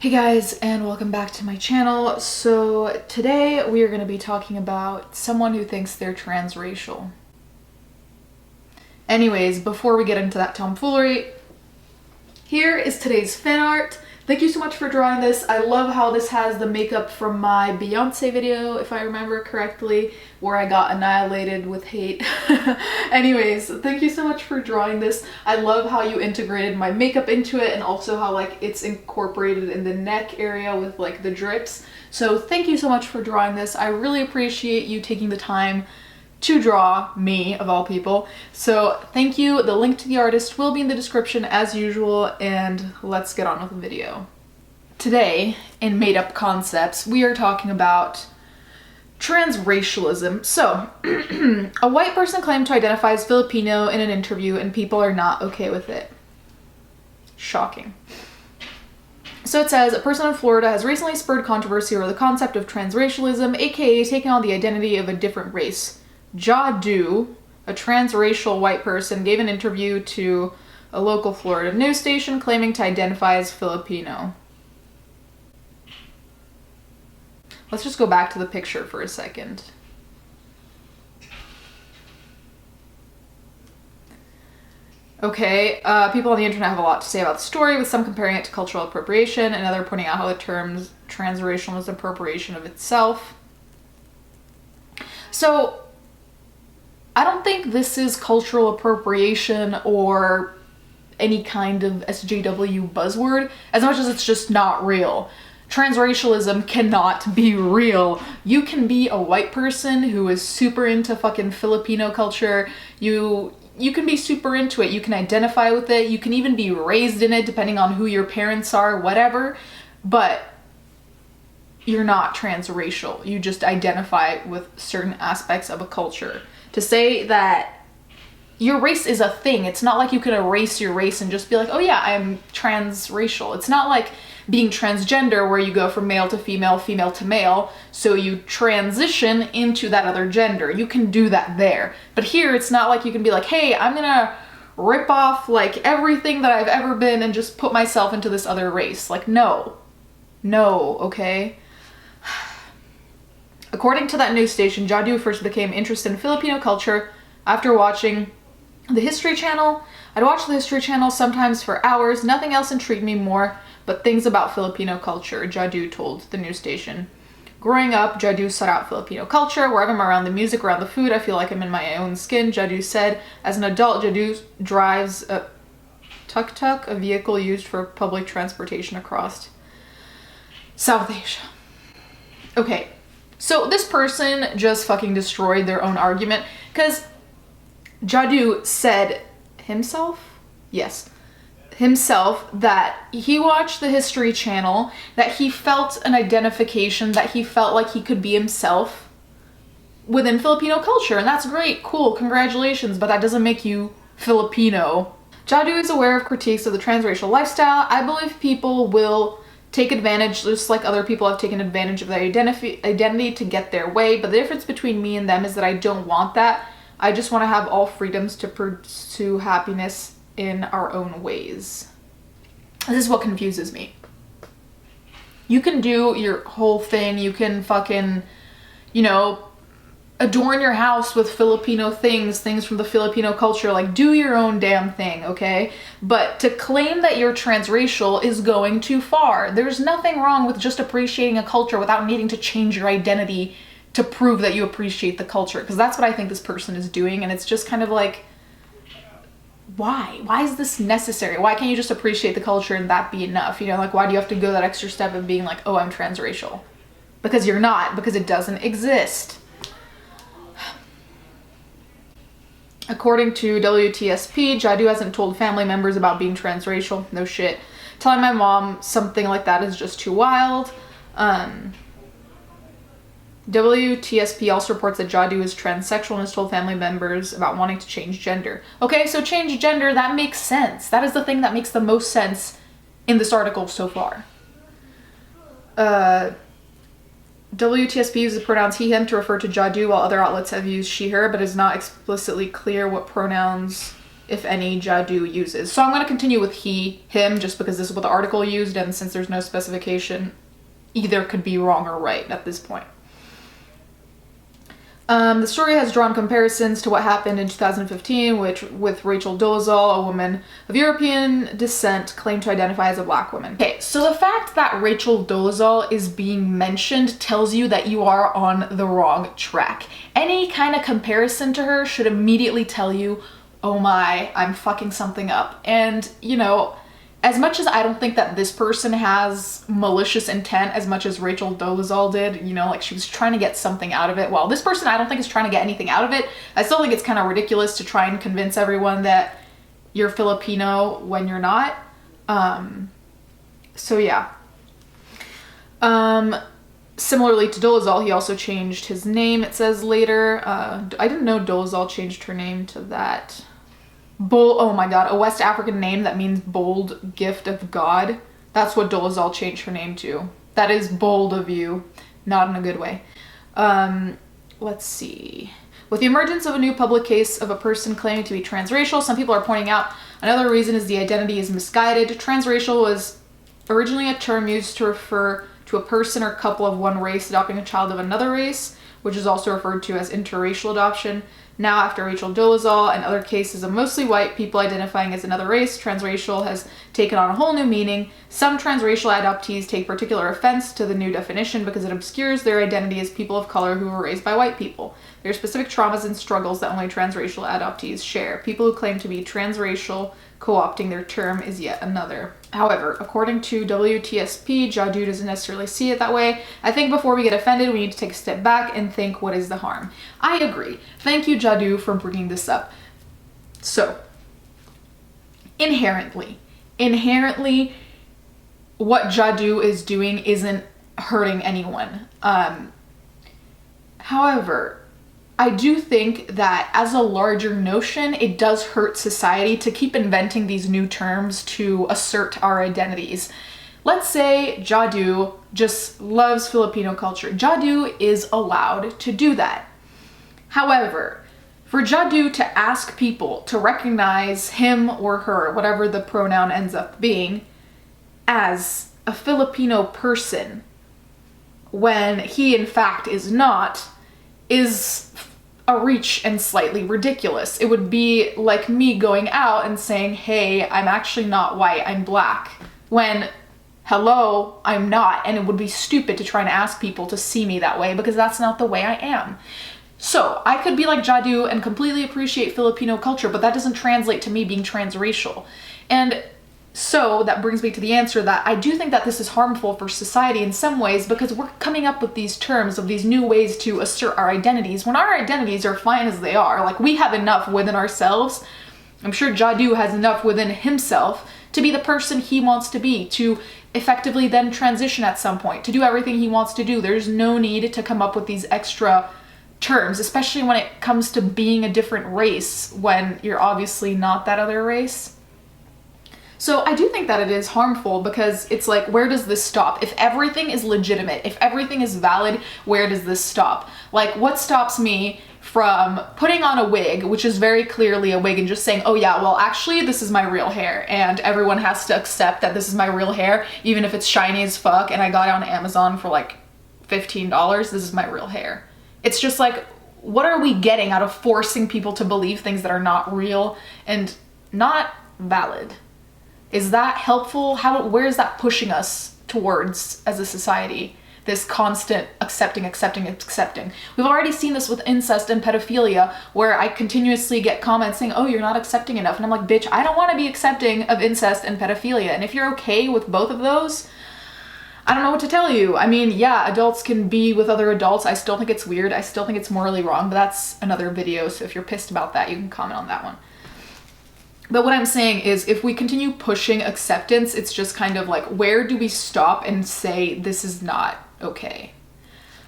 Hey guys, and welcome back to my channel. So today we are going to be talking about someone who thinks they're transracial. Anyways, before we get into that tomfoolery, here is today's fan art. Thank you so much for drawing this. I love how this has the makeup from my Beyonce video, if I remember correctly, where I got annihilated with hate. Anyways, thank you so much for drawing this. I love how you integrated my makeup into it and also how like it's incorporated in the neck area with like the drips. So thank you so much for drawing this. I really appreciate you taking the time to draw me, of all people. So thank you. The link to the artist will be in the description as usual, and let's get on with the video. Today, in Made Up Concepts, we are talking about transracialism. So, a white person claimed to identify as Filipino in an interview, and people are not okay with it. Shocking. So it says, a person in Florida has recently spurred controversy over the concept of transracialism, aka taking on the identity of a different race. Jadu, a transracial white person, gave an interview to a local Florida news station claiming to identify as Filipino. Let's just go back to the picture for a second. Okay, people on the internet have a lot to say about the story, with some comparing it to cultural appropriation and other pointing out how the term transracial is appropriation of itself. So, I don't think this is cultural appropriation or any kind of SJW buzzword, as much as it's just not real. Transracialism cannot be real. You can be a white person who is super into fucking Filipino culture. You can be super into it. You can identify with it. You can even be raised in it depending on who your parents are, whatever. But you're not transracial. You just identify with certain aspects of a culture. To say that your race is a thing, it's not like you can erase your race and just be like, oh yeah, I'm transracial. It's not like being transgender where you go from male to female, female to male, so you transition into that other gender. You can do that there. But here, it's not like you can be like, hey, I'm gonna rip off like everything that I've ever been and just put myself into this other race. Like, no. No, okay? According to that news station, Jadu first became interested in Filipino culture after watching the History Channel. I'd watch the History Channel sometimes for hours. Nothing else intrigued me more but things about Filipino culture, Jadu told the news station. Growing up, Jadu sought out Filipino culture. Wherever I'm around the music, around the food, I feel like I'm in my own skin, Jadu said. As an adult, Jadu drives a tuk-tuk, a vehicle used for public transportation across South Asia. Okay. So this person just fucking destroyed their own argument, because Jadu said himself? Yes. Himself, that he watched the History Channel, that he felt an identification, that he felt like he could be himself within Filipino culture, and that's great, cool, congratulations, but that doesn't make you Filipino. Jadu is aware of critiques of the transracial lifestyle. I believe people will take advantage, just like other people have taken advantage of their identity to get their way, but the difference between me and them is that I don't want that. I just want to have all freedoms to pursue happiness in our own ways. This is what confuses me. You can do your whole thing, you can fucking, adorn your house with Filipino things from the Filipino culture, like do your own damn thing, okay? But to claim that you're transracial is going too far. There's nothing wrong with just appreciating a culture without needing to change your identity to prove that you appreciate the culture, because that's what I think this person is doing, and it's just kind of like, why? Why is this necessary? Why can't you just appreciate the culture and that be enough? Like, why do you have to go that extra step of being like, oh, I'm transracial? Because you're not, because it doesn't exist. According to WTSP, Jadu hasn't told family members about being transracial. No shit. Telling my mom something like that is just too wild. WTSP also reports that Jadu is transsexual and has told family members about wanting to change gender. Okay, so change gender, that makes sense. That is the thing that makes the most sense in this article so far. WTSP uses the pronouns he, him to refer to Jadu, while other outlets have used she, her, but it's not explicitly clear what pronouns if any, Jadu uses. So I'm going to continue with he, him, just because this is what the article used, and since there's no specification, either could be wrong or right at this point. The story has drawn comparisons to what happened in 2015, with Rachel Dolezal, a woman of European descent, claimed to identify as a black woman. Okay, so the fact that Rachel Dolezal is being mentioned tells you that you are on the wrong track. Any kind of comparison to her should immediately tell you, oh my, I'm fucking something up. And, you know, as much as I don't think that this person has malicious intent as much as Rachel Dolezal did, you know, like she was trying to get something out of it. Well, this person I don't think is trying to get anything out of it. I still think it's kind of ridiculous to try and convince everyone that you're Filipino when you're not. So yeah. Similarly to Dolezal, he also changed his name, it says later. I didn't know Dolezal changed her name to that. Oh my god, a West African name that means bold gift of God. That's what Dolezal changed her name to. That is bold of you, not in a good way. Let's see. With the emergence of a new public case of a person claiming to be transracial, some people are pointing out another reason is the identity is misguided. Transracial was originally a term used to refer to a person or couple of one race adopting a child of another race, which is also referred to as interracial adoption. Now, after Rachel Dolezal and other cases of mostly white people identifying as another race, transracial has taken on a whole new meaning. Some transracial adoptees take particular offense to the new definition because it obscures their identity as people of color who were raised by white people. There are specific traumas and struggles that only transracial adoptees share. People who claim to be transracial co-opting their term is yet another. However, according to WTSP, Jadu doesn't necessarily see it that way. I think before we get offended, we need to take a step back and think, what is the harm? I agree. Thank you, Jadu, for bringing this up. So, inherently, what Jadu is doing isn't hurting anyone. However, I do think that as a larger notion, it does hurt society to keep inventing these new terms to assert our identities. Let's say Jadu just loves Filipino culture. Jadu is allowed to do that. However, for Jadu to ask people to recognize him or her, whatever the pronoun ends up being, as a Filipino person, when he in fact is not, is a reach and slightly ridiculous. It would be like me going out and saying, hey, I'm actually not white, I'm black, when, hello, I'm not, and it would be stupid to try and ask people to see me that way because that's not the way I am. So I could be like Jadu and completely appreciate Filipino culture, but that doesn't translate to me being transracial. And so that brings me to the answer that I do think that this is harmful for society in some ways because we're coming up with these terms of these new ways to assert our identities when our identities are fine as they are. Like, we have enough within ourselves. I'm sure Jadu has enough within himself to be the person he wants to be, to effectively then transition at some point, to do everything he wants to do. There's no need to come up with these extra terms, especially when it comes to being a different race when you're obviously not that other race. So I do think that it is harmful because it's like, where does this stop? If everything is legitimate, if everything is valid, where does this stop? Like, what stops me from putting on a wig, which is very clearly a wig, and just saying, oh yeah, well actually this is my real hair, and everyone has to accept that this is my real hair, even if it's shiny as fuck and I got it on Amazon for like $15, this is my real hair. It's just like, what are we getting out of forcing people to believe things that are not real and not valid? Is that helpful? Where is that pushing us towards as a society? This constant accepting. We've already seen this with incest and pedophilia, where I continuously get comments saying, oh, you're not accepting enough. And I'm like, bitch, I don't want to be accepting of incest and pedophilia. And if you're okay with both of those, I don't know what to tell you. I mean, yeah, adults can be with other adults. I still think it's weird. I still think it's morally wrong, but that's another video. So if you're pissed about that, you can comment on that one. But what I'm saying is, if we continue pushing acceptance, it's just kind of like, where do we stop and say this is not okay?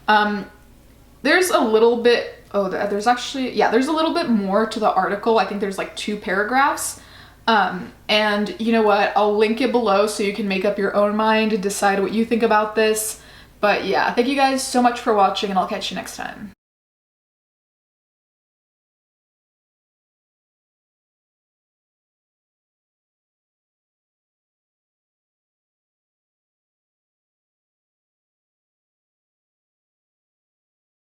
There's a little bit, there's a little bit more to the article. I think there's like 2 paragraphs. And you know what? I'll link it below so you can make up your own mind and decide what you think about this. But yeah, thank you guys so much for watching, and I'll catch you next time.